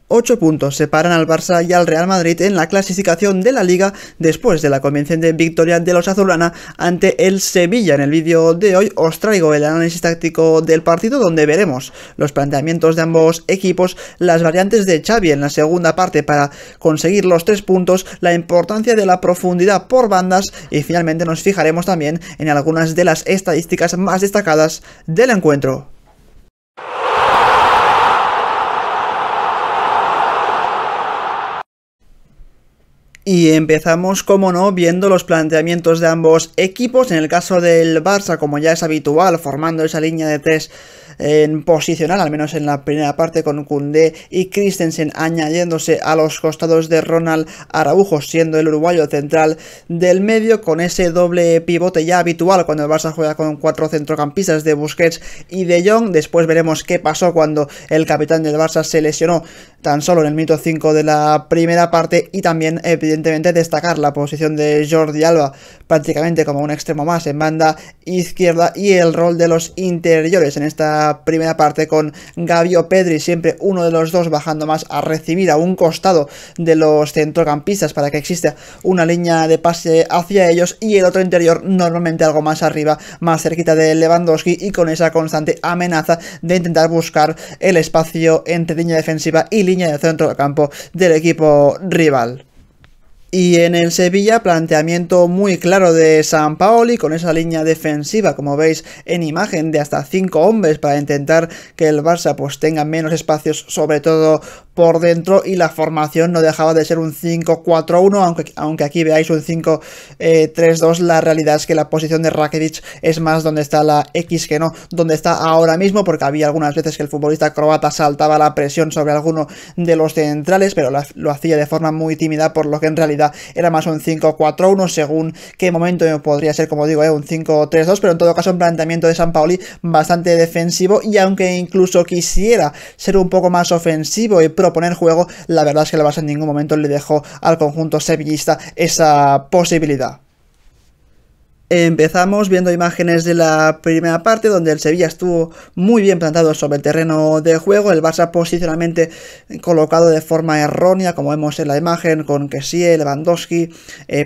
8 puntos separan al Barça y al Real Madrid en la clasificación de la Liga después de la convincente victoria de los azulgrana ante el Sevilla. En el vídeo de hoy os traigo el análisis táctico del partido, donde veremos los planteamientos de ambos equipos, las variantes de Xavi en la segunda parte para conseguir los 3 puntos, la importancia de la profundidad por bandas y finalmente nos fijaremos también en algunas de las estadísticas más destacadas del encuentro. Y empezamos, como no, viendo los planteamientos de ambos equipos. En el caso del Barça, como ya es habitual, formando esa línea de 3 en posicional, al menos en la primera parte, con Koundé y Christensen añadiéndose a los costados de Ronald Araujo, siendo el uruguayo central del medio, con ese doble pivote ya habitual cuando el Barça juega con 4 centrocampistas de Busquets y De Jong. Después veremos qué pasó cuando el capitán del Barça se lesionó tan solo en el minuto 5 de la primera parte, y también evidentemente destacar la posición de Jordi Alba prácticamente como un extremo más en banda izquierda y el rol de los interiores en esta primera parte, con Gavi o Pedri siempre uno de los dos bajando más a recibir a un costado de los centrocampistas para que exista una línea de pase hacia ellos, y el otro interior normalmente algo más arriba, más cerquita de Lewandowski, y con esa constante amenaza de intentar buscar el espacio entre línea defensiva y línea de centro del campo del equipo rival. Y en el Sevilla, planteamiento muy claro de Sampaoli, con esa línea defensiva, como veis en imagen, de hasta 5 hombres para intentar que el Barça pues tenga menos espacios, sobre todo por dentro, y la formación no dejaba de ser un 5-4-1, aunque aquí veáis un 5-3-2, la realidad es que la posición de Rakitic es más donde está la X que no donde está ahora mismo, porque había algunas veces que el futbolista croata saltaba la presión sobre alguno de los centrales, pero lo hacía de forma muy tímida, por lo que en realidad era más un 5-4-1, según qué momento podría ser, como digo, un 5-3-2, pero en todo caso un planteamiento de Sampaoli bastante defensivo, y aunque incluso quisiera ser un poco más ofensivo y proponer juego, la verdad es que el Barça en ningún momento le dejó al conjunto sevillista esa posibilidad. Empezamos viendo imágenes de la primera parte, donde el Sevilla estuvo muy bien plantado sobre el terreno de juego, el Barça posicionalmente colocado de forma errónea, como vemos en la imagen, con Kessie, Lewandowski,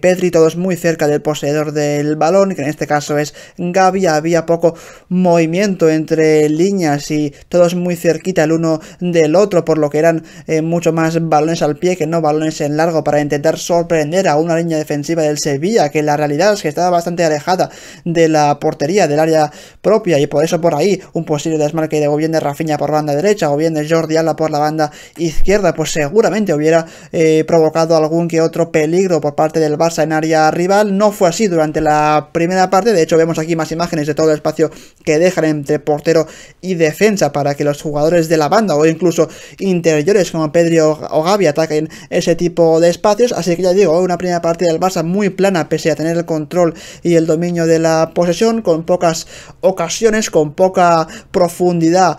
Pedri, todos muy cerca del poseedor del balón, que en este caso es Gavi. Había poco movimiento entre líneas y todos muy cerquita el uno del otro, por lo que eran mucho más balones al pie que no balones en largo, para intentar sorprender a una línea defensiva del Sevilla, que la realidad es que estaba bastante alejada de la portería, del área propia, y por eso por ahí un posible desmarque de o bien de Rafinha por banda derecha o bien de Jordi Alba por la banda izquierda pues seguramente hubiera provocado algún que otro peligro por parte del Barça en área rival. No fue así durante la primera parte, de hecho vemos aquí más imágenes de todo el espacio que dejan entre portero y defensa para que los jugadores de la banda o incluso interiores como Pedri o Gavi ataquen ese tipo de espacios. Así que ya digo, una primera parte del Barça muy plana pese a tener el control y el dominio de la posesión, con pocas ocasiones, con poca profundidad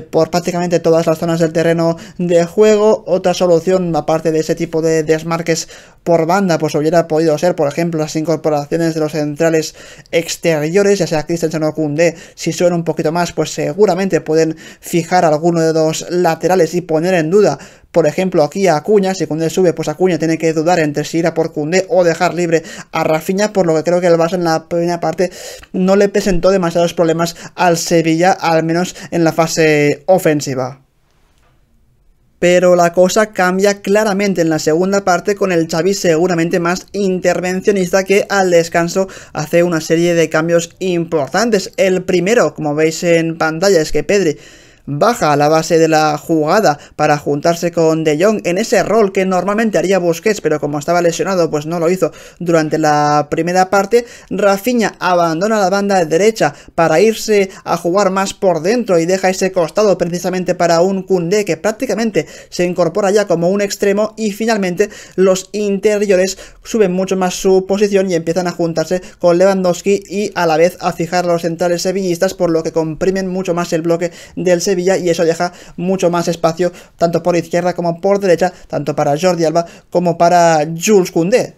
por prácticamente todas las zonas del terreno de juego. Otra solución, aparte de ese tipo de desmarques por banda, pues hubiera podido ser, por ejemplo, las incorporaciones de los centrales exteriores, ya sea Christensen o Koundé. Si suena un poquito más, pues seguramente pueden fijar alguno de los laterales y poner en duda, por ejemplo, aquí a Acuña. Si Koundé sube, pues Acuña tiene que dudar entre si ir a por Koundé o dejar libre a Rafinha, por lo que creo que el Barça en la primera parte no le presentó demasiados problemas al Sevilla, al menos en la fase ofensiva. Pero la cosa cambia claramente en la segunda parte, con el Xavi seguramente más intervencionista, que al descanso hace una serie de cambios importantes. El primero, como veis en pantalla, es que Pedri baja a la base de la jugada para juntarse con De Jong en ese rol que normalmente haría Busquets, pero como estaba lesionado pues no lo hizo durante la primera parte. Rafinha abandona la banda derecha para irse a jugar más por dentro y deja ese costado precisamente para un Koundé que prácticamente se incorpora ya como un extremo, y finalmente los interiores suben mucho más su posición y empiezan a juntarse con Lewandowski y a la vez a fijar a los centrales sevillistas, por lo que comprimen mucho más el bloque del Sevilla, y eso deja mucho más espacio tanto por izquierda como por derecha, tanto para Jordi Alba como para Jules Koundé.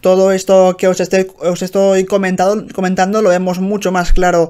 Todo esto que os estoy comentando lo vemos mucho más claro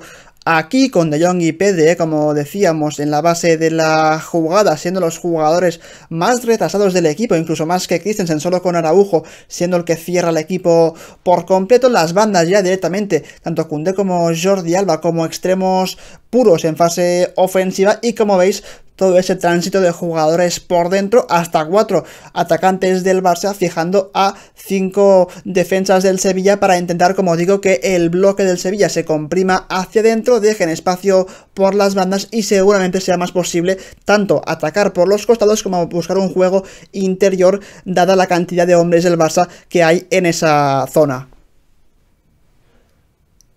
Aquí con De Jong y Pedri, como decíamos, en la base de la jugada, siendo los jugadores más retrasados del equipo, incluso más que Christensen, solo con Araujo, siendo el que cierra el equipo por completo. Las bandas ya directamente, tanto Koundé como Jordi Alba, como extremos puros en fase ofensiva, y como veis, todo ese tránsito de jugadores por dentro, hasta 4 atacantes del Barça, fijando a 5 defensas del Sevilla para intentar, como digo, que el bloque del Sevilla se comprima hacia adentro, dejen espacio por las bandas y seguramente sea más posible tanto atacar por los costados como buscar un juego interior, dada la cantidad de hombres del Barça que hay en esa zona.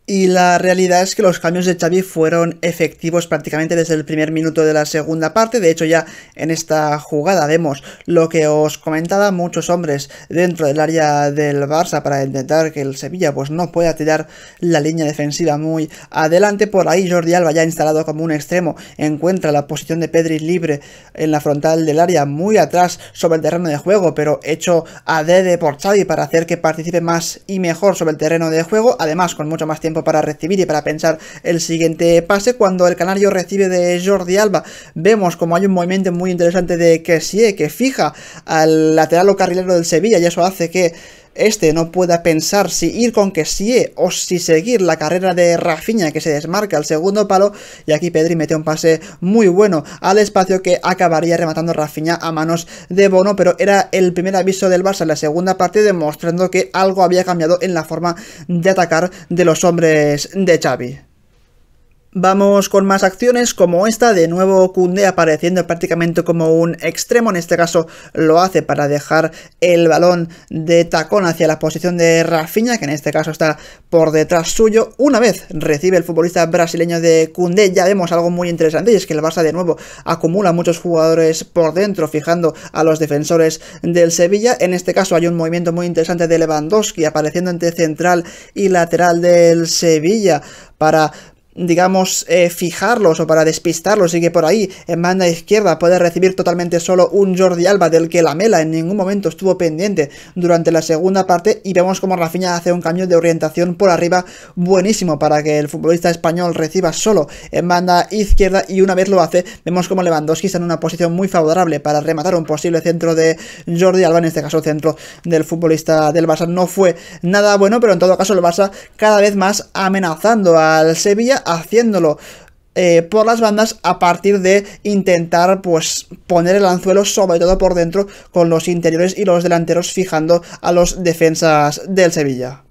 Y la realidad es que los cambios de Xavi fueron efectivos prácticamente desde el primer minuto de la segunda parte. De hecho, ya en esta jugada vemos lo que os comentaba, muchos hombres dentro del área del Barça para intentar que el Sevilla pues no pueda tirar la línea defensiva muy adelante. Por ahí Jordi Alba, ya instalado como un extremo, encuentra la posición de Pedri libre en la frontal del área, muy atrás sobre el terreno de juego, pero hecho adrede por Xavi para hacer que participe más y mejor sobre el terreno de juego, además con mucho más tiempo para recibir y para pensar el siguiente pase. Cuando el canario recibe de Jordi Alba, vemos como hay un movimiento muy interesante de Kessie, que fija al lateral o carrilero del Sevilla, y eso hace que este no pueda pensar si ir con Kessie o si seguir la carrera de Rafinha, que se desmarca al segundo palo, y aquí Pedri mete un pase muy bueno al espacio que acabaría rematando Rafinha a manos de Bono, pero era el primer aviso del Barça en la segunda parte, demostrando que algo había cambiado en la forma de atacar de los hombres de Xavi. Vamos con más acciones como esta, de nuevo Koundé apareciendo prácticamente como un extremo, en este caso lo hace para dejar el balón de tacón hacia la posición de Rafinha, que en este caso está por detrás suyo. Una vez recibe el futbolista brasileño de Koundé, ya vemos algo muy interesante, y es que el Barça de nuevo acumula muchos jugadores por dentro, fijando a los defensores del Sevilla. En este caso hay un movimiento muy interesante de Lewandowski apareciendo entre central y lateral del Sevilla para, digamos, fijarlos o para despistarlos, y que por ahí en banda izquierda puede recibir totalmente solo un Jordi Alba, del que Lamela en ningún momento estuvo pendiente durante la segunda parte, y vemos como Rafinha hace un cambio de orientación por arriba buenísimo para que el futbolista español reciba solo en banda izquierda, y una vez lo hace, vemos como Lewandowski está en una posición muy favorable para rematar un posible centro de Jordi Alba. En este caso el centro del futbolista del Barça no fue nada bueno, pero en todo caso el Barça cada vez más amenazando al Sevilla, haciéndolo por las bandas a partir de intentar pues poner el anzuelo sobre todo por dentro, con los interiores y los delanteros fijando a los defensas del Sevilla.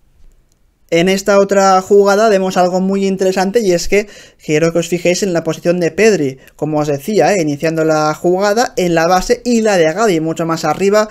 En esta otra jugada vemos algo muy interesante, y es que quiero que os fijéis en la posición de Pedri, como os decía, iniciando la jugada en la base, y la de Gavi mucho más arriba,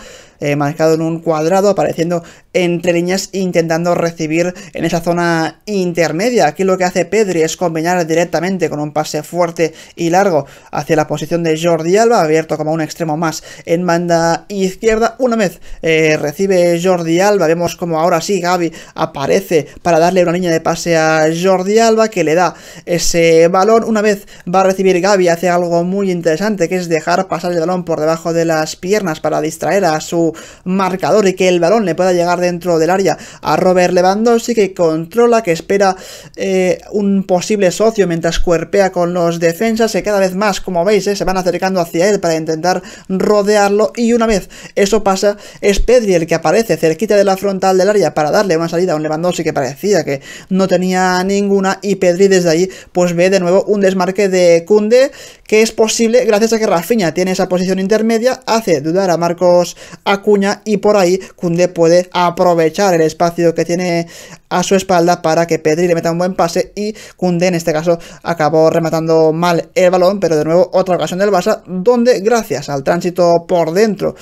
marcado en un cuadrado, apareciendo entre líneas, intentando recibir en esa zona intermedia. Aquí lo que hace Pedri es combinar directamente con un pase fuerte y largo hacia la posición de Jordi Alba, abierto como un extremo más en banda izquierda. Una vez recibe Jordi Alba, vemos como ahora sí Gavi aparece para darle una línea de pase a Jordi Alba, que le da ese balón. Una vez va a recibir Gavi, hace algo muy interesante, que es dejar pasar el balón por debajo de las piernas para distraer a su marcador y que el balón le pueda llegar dentro del área a Robert Lewandowski, que controla, que espera un posible socio mientras cuerpea con los defensas, que cada vez más, como veis, se van acercando hacia él para intentar rodearlo, y una vez eso pasa, es Pedri el que aparece cerquita de la frontal del área para darle una salida a un Lewandowski que parecía que no tenía ninguna, y Pedri desde ahí pues ve de nuevo un desmarque de Koundé, que es posible gracias a que Rafinha tiene esa posición intermedia, hace dudar a Marcos Acuña, y por ahí Koundé puede aprovechar el espacio que tiene a su espalda para que Pedri le meta un buen pase, y Koundé en este caso acabó rematando mal el balón. Pero de nuevo otra ocasión del Barça, donde gracias al tránsito por dentro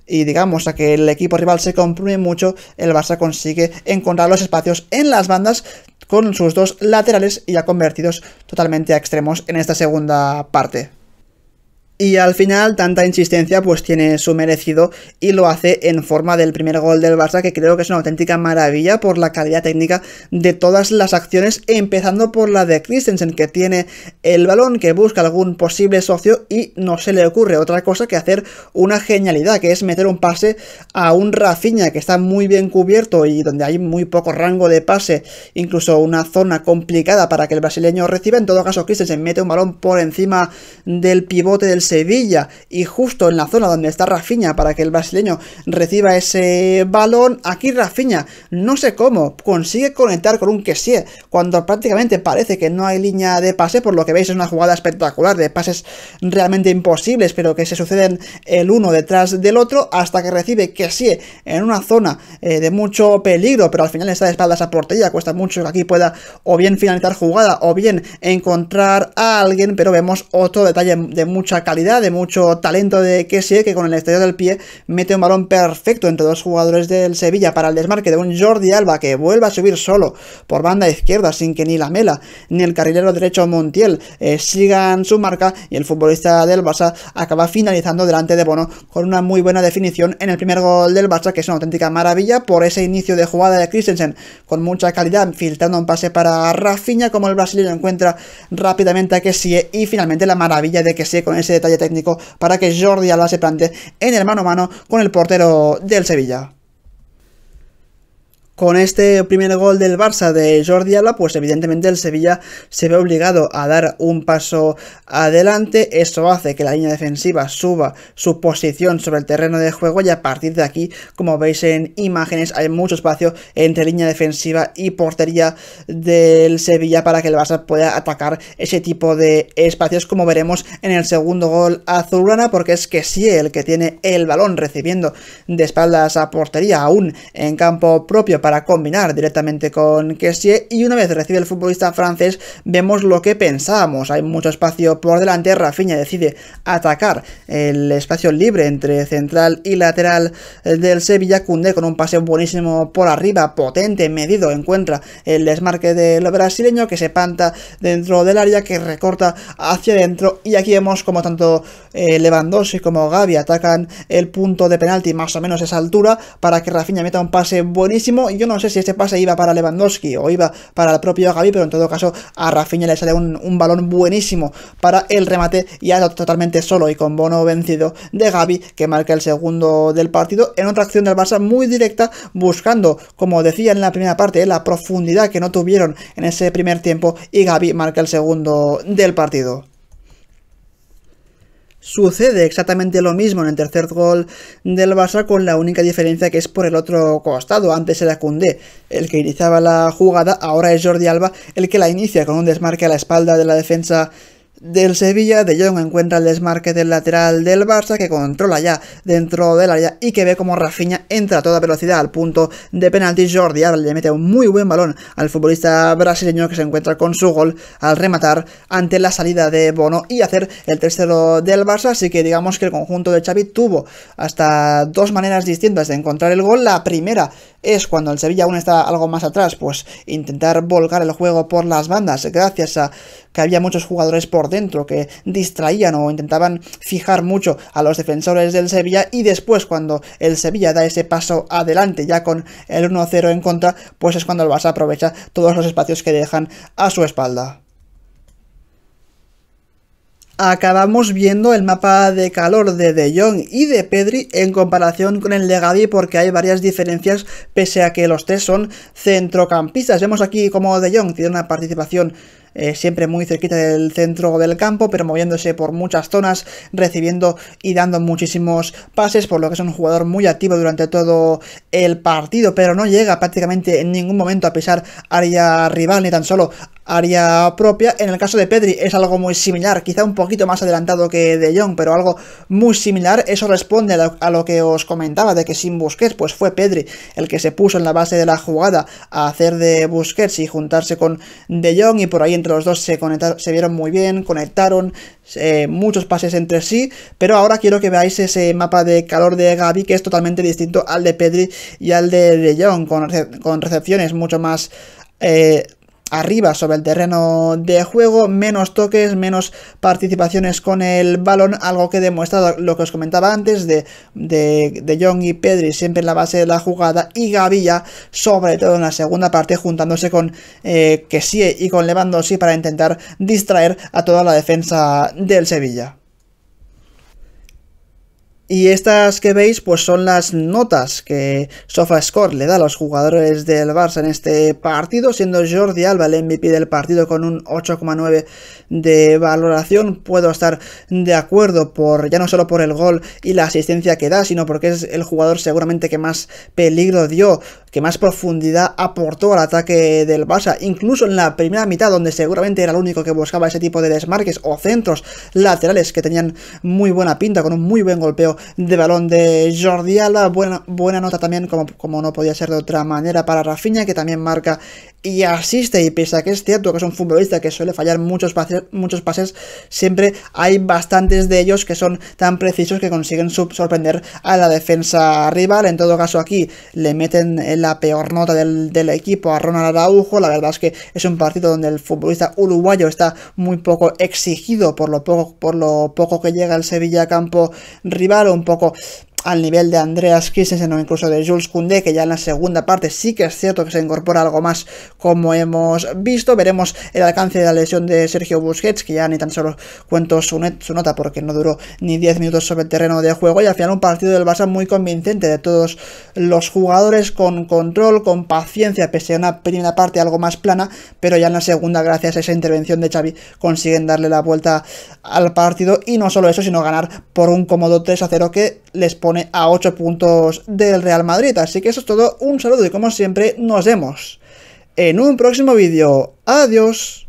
y digamos a que el equipo rival se comprime mucho, el Barça consigue encontrar los espacios en las bandas con sus dos laterales, y ya convertidos totalmente a extremos en esta segunda parte. Y al final, tanta insistencia pues tiene su merecido y lo hace en forma del primer gol del Barça, que creo que es una auténtica maravilla por la calidad técnica de todas las acciones, empezando por la de Christensen, que tiene el balón, que busca algún posible socio y no se le ocurre otra cosa que hacer una genialidad, que es meter un pase a un Rafinha que está muy bien cubierto y donde hay muy poco rango de pase, incluso una zona complicada para que el brasileño reciba. En todo caso, Christensen mete un balón por encima del pivote del Sevilla y justo en la zona donde está Rafinha para que el brasileño reciba ese balón. Aquí Rafinha, no sé cómo, consigue conectar con un Kessie cuando prácticamente parece que no hay línea de pase. Por lo que veis, es una jugada espectacular de pases realmente imposibles, pero que se suceden el uno detrás del otro hasta que recibe Kessie en una zona de mucho peligro, pero al final está de espaldas a portería. Cuesta mucho que aquí pueda o bien finalizar jugada o bien encontrar a alguien, pero vemos otro detalle de mucha calidad, de mucho talento de Kessie, que con el exterior del pie mete un balón perfecto entre dos jugadores del Sevilla para el desmarque de un Jordi Alba, que vuelve a subir solo por banda izquierda sin que ni Lamela ni el carrilero derecho Montiel sigan su marca, y el futbolista del Barça acaba finalizando delante de Bono con una muy buena definición en el primer gol del Barça, que es una auténtica maravilla por ese inicio de jugada de Christensen con mucha calidad, filtrando un pase para Rafinha, como el brasileño encuentra rápidamente a Kessie, y finalmente la maravilla de Kessie con ese detalle técnico para que Jordi Alba se plante en el mano a mano con el portero del Sevilla. Con este primer gol del Barça de Jordi Alba, pues evidentemente el Sevilla se ve obligado a dar un paso adelante. Eso hace que la línea defensiva suba su posición sobre el terreno de juego, y a partir de aquí, como veis en imágenes, hay mucho espacio entre línea defensiva y portería del Sevilla para que el Barça pueda atacar ese tipo de espacios, como veremos en el segundo gol azulgrana, porque es Kessie el que tiene el balón recibiendo de espaldas a portería, aún en campo propio, para combinar directamente con Kessie, y una vez recibe el futbolista francés vemos lo que pensábamos. Hay mucho espacio por delante, Rafinha decide atacar el espacio libre entre central y lateral del Sevilla. Koundé con un pase buenísimo por arriba, potente, medido, encuentra el desmarque del brasileño, que se planta dentro del área, que recorta hacia adentro, y aquí vemos como tanto Lewandowski como Gavi atacan el punto de penalti más o menos a esa altura para que Rafinha meta un pase buenísimo. Yo no sé si este pase iba para Lewandowski o iba para el propio Gavi, pero en todo caso a Rafinha le sale un balón buenísimo para el remate, ya totalmente solo y con Bono vencido, de Gavi, que marca el segundo del partido en otra acción del Barça muy directa, buscando, como decía en la primera parte, la profundidad que no tuvieron en ese primer tiempo, y Gavi marca el segundo del partido. Sucede exactamente lo mismo en el tercer gol del Barça, con la única diferencia que es por el otro costado. Antes era Koundé el que iniciaba la jugada, ahora es Jordi Alba el que la inicia con un desmarque a la espalda de la defensa del Sevilla. De Jong encuentra el desmarque del lateral del Barça, que controla ya dentro del área y que ve como Rafinha entra a toda velocidad al punto de penalti. Jordi Alba le mete un muy buen balón al futbolista brasileño, que se encuentra con su gol al rematar ante la salida de Bono y hacer el tercero del Barça. Así que digamos que el conjunto de Xavi tuvo hasta dos maneras distintas de encontrar el gol. La primera es cuando el Sevilla aún está algo más atrás, pues intentar volcar el juego por las bandas, gracias a que había muchos jugadores por dentro que distraían o intentaban fijar mucho a los defensores del Sevilla, y después cuando el Sevilla da ese paso adelante ya con el 1-0 en contra, pues es cuando el Barça aprovecha todos los espacios que dejan a su espalda. Acabamos viendo el mapa de calor de Jong y de Pedri en comparación con el de Gavi, porque hay varias diferencias pese a que los tres son centrocampistas. Vemos aquí como De Jong tiene una participación siempre muy cerquita del centro del campo, pero moviéndose por muchas zonas, recibiendo y dando muchísimos pases, por lo que es un jugador muy activo durante todo el partido, pero no llega prácticamente en ningún momento a pisar área rival ni tan solo área propia. En el caso de Pedri es algo muy similar, quizá un poquito más adelantado que De Jong, pero algo muy similar. Eso responde a lo que os comentaba, de que sin Busquets pues fue Pedri el que se puso en la base de la jugada a hacer de Busquets y juntarse con De Jong, y por ahí entre los dos se vieron muy bien, conectaron muchos pases entre sí. Pero ahora quiero que veáis ese mapa de calor de Gavi, que es totalmente distinto al de Pedri y al de Jong, con recepciones mucho más arriba sobre el terreno de juego, menos toques, menos participaciones con el balón, algo que demuestra lo que os comentaba antes de Jong y Pedri siempre en la base de la jugada, y Gavilla sobre todo en la segunda parte juntándose con Kessie y con Lewandowski para intentar distraer a toda la defensa del Sevilla. Y estas que veis pues son las notas que SofaScore le da a los jugadores del Barça en este partido, siendo Jordi Alba el MVP del partido con un 8,9 de valoración. Puedo estar de acuerdo ya no solo por el gol y la asistencia que da, sino porque es el jugador seguramente que más peligro dio, que más profundidad aportó al ataque del Barça, incluso en la primera mitad, donde seguramente era el único que buscaba ese tipo de desmarques o centros laterales que tenían muy buena pinta, con un muy buen golpeo de balón de Jordi Alba. Buena nota también, como no podía ser de otra manera, para Rafinha, que también marca y asiste, y pese a que es cierto que es un futbolista que suele fallar muchos pases, siempre hay bastantes de ellos que son tan precisos que consiguen sorprender a la defensa rival. En todo caso, aquí le meten la peor nota del equipo a Ronald Araujo. La verdad es que es un partido donde el futbolista uruguayo está muy poco exigido por lo poco que llega el Sevilla a campo rival, un poco al nivel de Andreas Christensen o incluso de Jules Koundé, que ya en la segunda parte sí que es cierto que se incorpora algo más, como hemos visto. Veremos el alcance de la lesión de Sergio Busquets, que ya ni tan solo cuento su nota porque no duró ni 10 minutos sobre el terreno de juego, y al final un partido del Barça muy convincente de todos los jugadores, con control, con paciencia, pese a una primera parte algo más plana, pero ya en la segunda, gracias a esa intervención de Xavi, consiguen darle la vuelta al partido, y no solo eso, sino ganar por un cómodo 3-0 que les pone a 8 puntos del Real Madrid. Así que eso es todo, un saludo y como siempre nos vemos en un próximo vídeo. Adiós.